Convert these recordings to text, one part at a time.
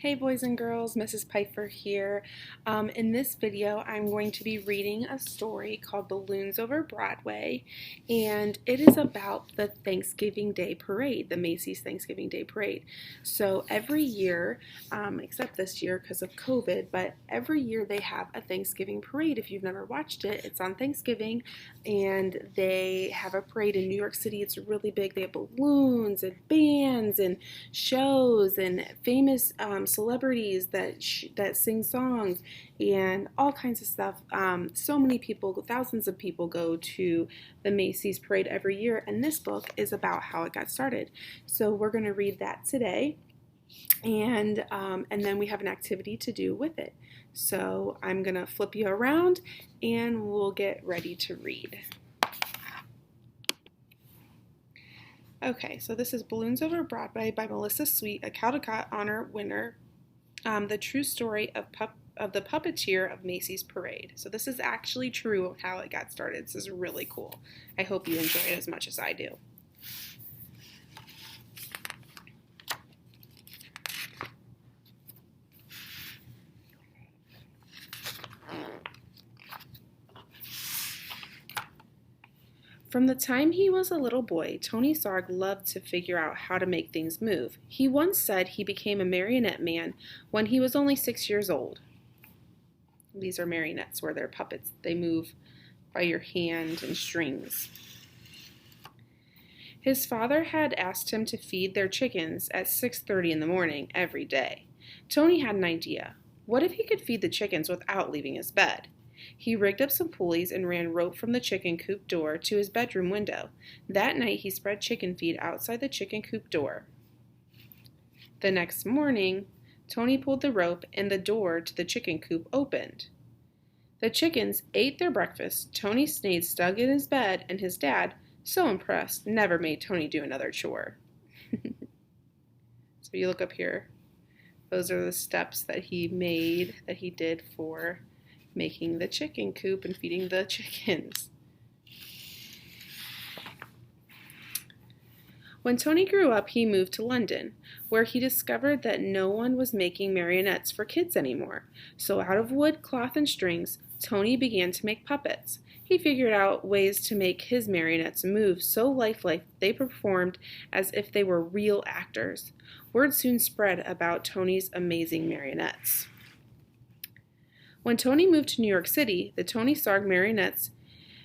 Hey boys and girls, Mrs. Pfeiffer here. In this video, I'm going to be reading a story called Balloons Over Broadway, and it is about the Thanksgiving Day Parade, the Macy's Thanksgiving Day Parade. So every year, except this year because of COVID, but every year they have a Thanksgiving parade. If you've never watched it, it's on Thanksgiving, and they have a parade in New York City. It's really big. They have balloons and bands and shows and famous celebrities that sing songs and all kinds of stuff. So many people, thousands of people go to the Macy's parade every year, and this book is about how it got started. So we're going to read that today, and then we have an activity to do with it. So I'm going to flip you around, and we'll get ready to read. Okay, so this is Balloons Over Broadway by Melissa Sweet, a Caldecott Honor winner. The true story of the puppeteer of Macy's Parade. So this is actually true of how it got started. This is really cool. I hope you enjoy it as much as I do. From the time he was a little boy, Tony Sarg loved to figure out how to make things move. He once said he became a marionette man when he was only 6 years old. These are marionettes, where they're puppets. They move by your hand and strings. His father had asked him to feed their chickens at 6:30 in the morning every day. Tony had an idea. What if he could feed the chickens without leaving his bed? He rigged up some pulleys and ran rope from the chicken coop door to his bedroom window. That night he spread chicken feed outside the chicken coop door. The next morning, Tony pulled the rope and the door to the chicken coop opened. The chickens ate their breakfast. Tony stayed snug in his bed, and his dad, so impressed, never made Tony do another chore. So you look up here. Those are the steps that he did for making the chicken coop and feeding the chickens. When Tony grew up, he moved to London, where he discovered that no one was making marionettes for kids anymore. So out of wood, cloth, and strings, Tony began to make puppets. He figured out ways to make his marionettes move so lifelike they performed as if they were real actors. Word soon spread about Tony's amazing marionettes. When Tony moved to New York City, the Tony Sarg marionettes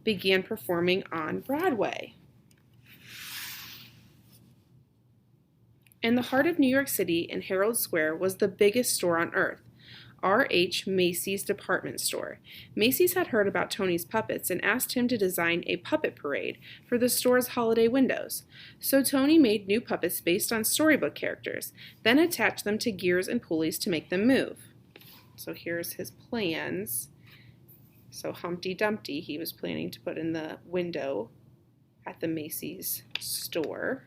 began performing on Broadway. In the heart of New York City, in Herald Square, was the biggest store on earth, R.H. Macy's department store. Macy's had heard about Tony's puppets and asked him to design a puppet parade for the store's holiday windows. So Tony made new puppets based on storybook characters, then attached them to gears and pulleys to make them move. So here's his plans. So Humpty Dumpty he was planning to put in the window at the Macy's store.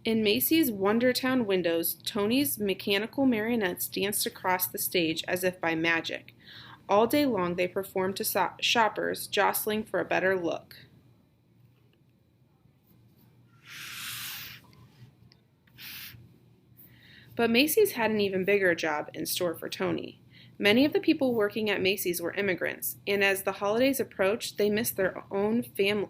In Macy's Wondertown windows, Tony's mechanical marionettes danced across the stage as if by magic. All day long they performed to shoppers, jostling for a better look. But Macy's had an even bigger job in store for Tony. Many of the people working at Macy's were immigrants, and as the holidays approached, they missed their own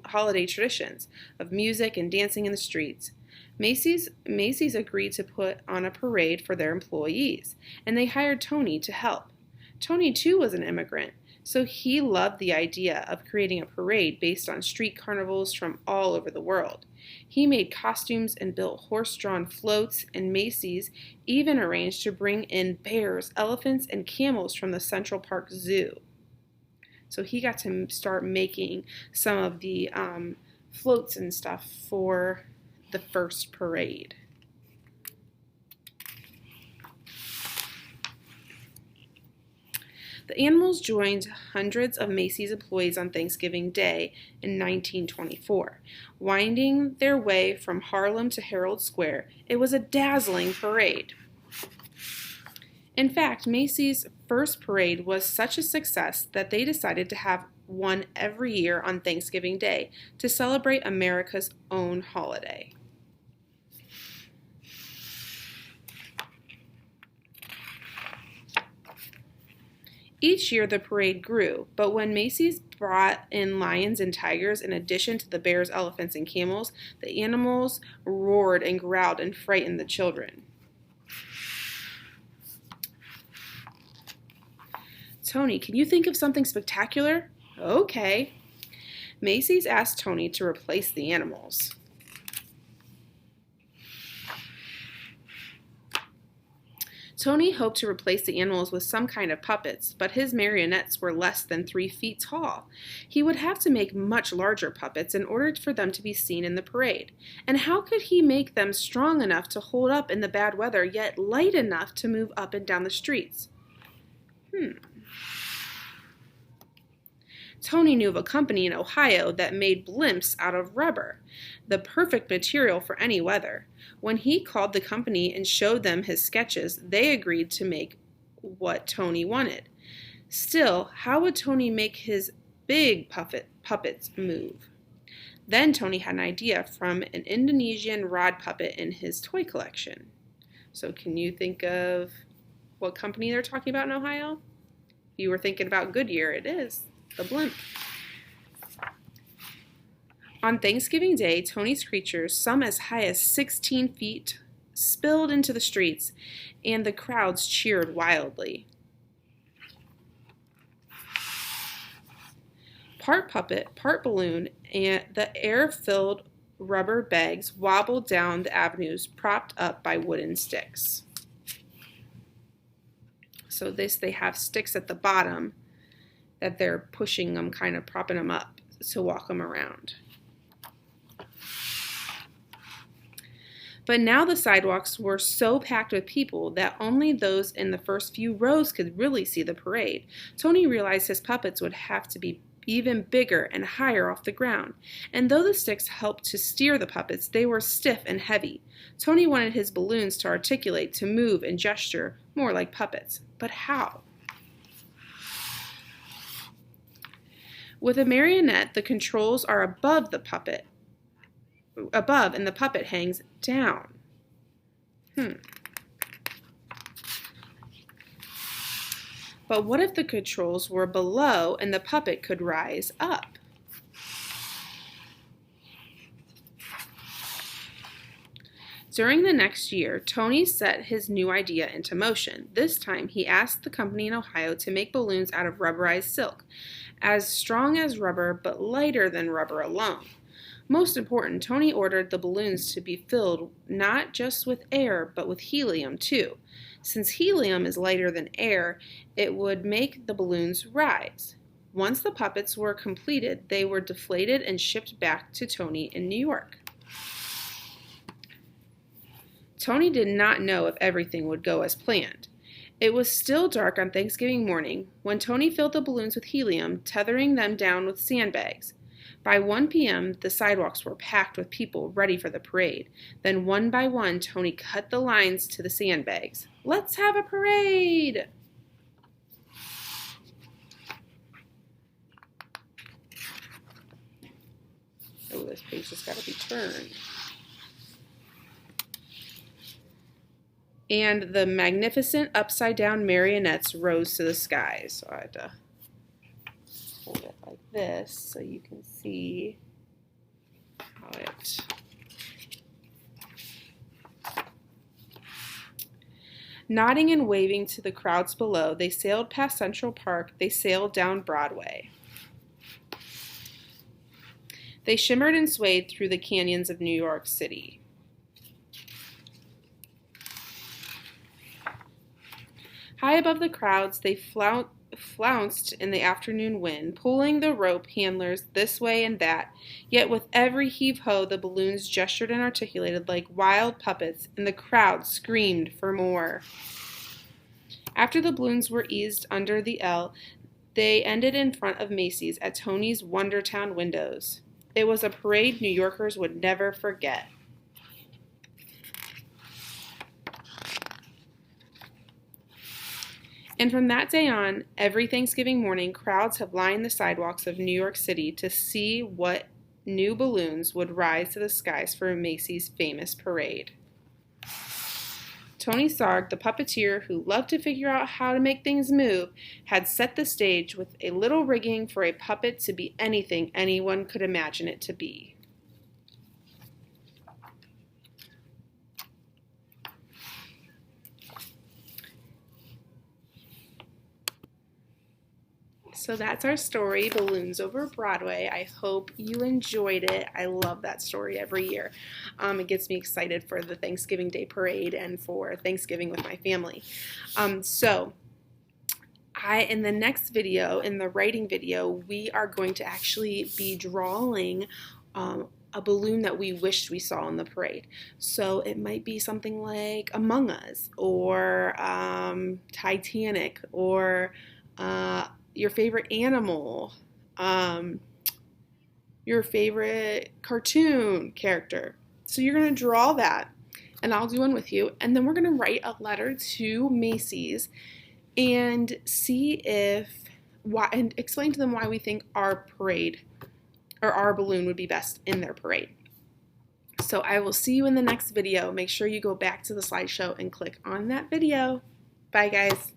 holiday traditions of music and dancing in the streets. Macy's agreed to put on a parade for their employees, and they hired Tony to help. Tony, too, was an immigrant, so he loved the idea of creating a parade based on street carnivals from all over the world. He made costumes and built horse-drawn floats, and Macy's even arranged to bring in bears, elephants, and camels from the Central Park Zoo. So he got to start making some of the floats and stuff for the first parade. The animals joined hundreds of Macy's employees on Thanksgiving Day in 1924. Winding their way from Harlem to Herald Square, it was a dazzling parade. In fact, Macy's first parade was such a success that they decided to have one every year on Thanksgiving Day to celebrate America's own holiday. Each year the parade grew, but when Macy's brought in lions and tigers in addition to the bears, elephants, and camels, the animals roared and growled and frightened the children. Tony, can you think of something spectacular? Okay. Macy's asked Tony to replace the animals. Tony hoped to replace the animals with some kind of puppets, but his marionettes were less than 3 feet tall. He would have to make much larger puppets in order for them to be seen in the parade. And how could he make them strong enough to hold up in the bad weather, yet light enough to move up and down the streets? Tony knew of a company in Ohio that made blimps out of rubber, the perfect material for any weather. When he called the company and showed them his sketches, they agreed to make what Tony wanted. Still, how would Tony make his big puppets move? Then Tony had an idea from an Indonesian rod puppet in his toy collection. So can you think of what company they're talking about in Ohio? If you were thinking about Goodyear, it is the blimp. On Thanksgiving Day, Tony's creatures, some as high as 16 feet, spilled into the streets, and the crowds cheered wildly. Part puppet, part balloon, and the air-filled rubber bags wobbled down the avenues propped up by wooden sticks. So they have sticks at the bottom that they're pushing them, kind of propping them up to walk them around. But now the sidewalks were so packed with people that only those in the first few rows could really see the parade. Tony realized his puppets would have to be even bigger and higher off the ground. And though the sticks helped to steer the puppets, they were stiff and heavy. Tony wanted his balloons to articulate, to move and gesture more like puppets. But how? With a marionette, the controls are above the puppet. And the puppet hangs down. But what if the controls were below and the puppet could rise up? During the next year, Tony set his new idea into motion. This time, he asked the company in Ohio to make balloons out of rubberized silk, as strong as rubber but lighter than rubber alone. Most important, Tony ordered the balloons to be filled not just with air, but with helium too. Since helium is lighter than air, it would make the balloons rise. Once the puppets were completed, they were deflated and shipped back to Tony in New York. Tony did not know if everything would go as planned. It was still dark on Thanksgiving morning when Tony filled the balloons with helium, tethering them down with sandbags. By 1 p.m., the sidewalks were packed with people ready for the parade. Then one by one, Tony cut the lines to the sandbags. Let's have a parade! Oh, this page just got to be turned. And the magnificent upside-down marionettes rose to the skies. So I had to hold it like this so you can see how it... Nodding and waving to the crowds below, they sailed past Central Park. They sailed down Broadway. They shimmered and swayed through the canyons of New York City. High above the crowds, they flounced in the afternoon wind, pulling the rope handlers this way and that. Yet with every heave-ho, the balloons gestured and articulated like wild puppets, and the crowd screamed for more. After the balloons were eased under the L, they ended in front of Macy's at Tony's Wondertown windows. It was a parade New Yorkers would never forget. And from that day on, every Thanksgiving morning, crowds have lined the sidewalks of New York City to see what new balloons would rise to the skies for Macy's famous parade. Tony Sarg, the puppeteer who loved to figure out how to make things move, had set the stage with a little rigging for a puppet to be anything anyone could imagine it to be. So that's our story, Balloons Over Broadway. I hope you enjoyed it. I love that story every year. It gets me excited for the Thanksgiving Day Parade and for Thanksgiving with my family. In the next video, in the writing video, we are going to actually be drawing a balloon that we wished we saw in the parade. So it might be something like Among Us or Titanic or your favorite animal, your favorite cartoon character. So you're going to draw that, and I'll do one with you, and then we're going to write a letter to Macy's and see and explain to them why we think our parade or our balloon would be best in their parade. So I will see you in the next video. Make sure you go back to the slideshow and click on that video. Bye, guys.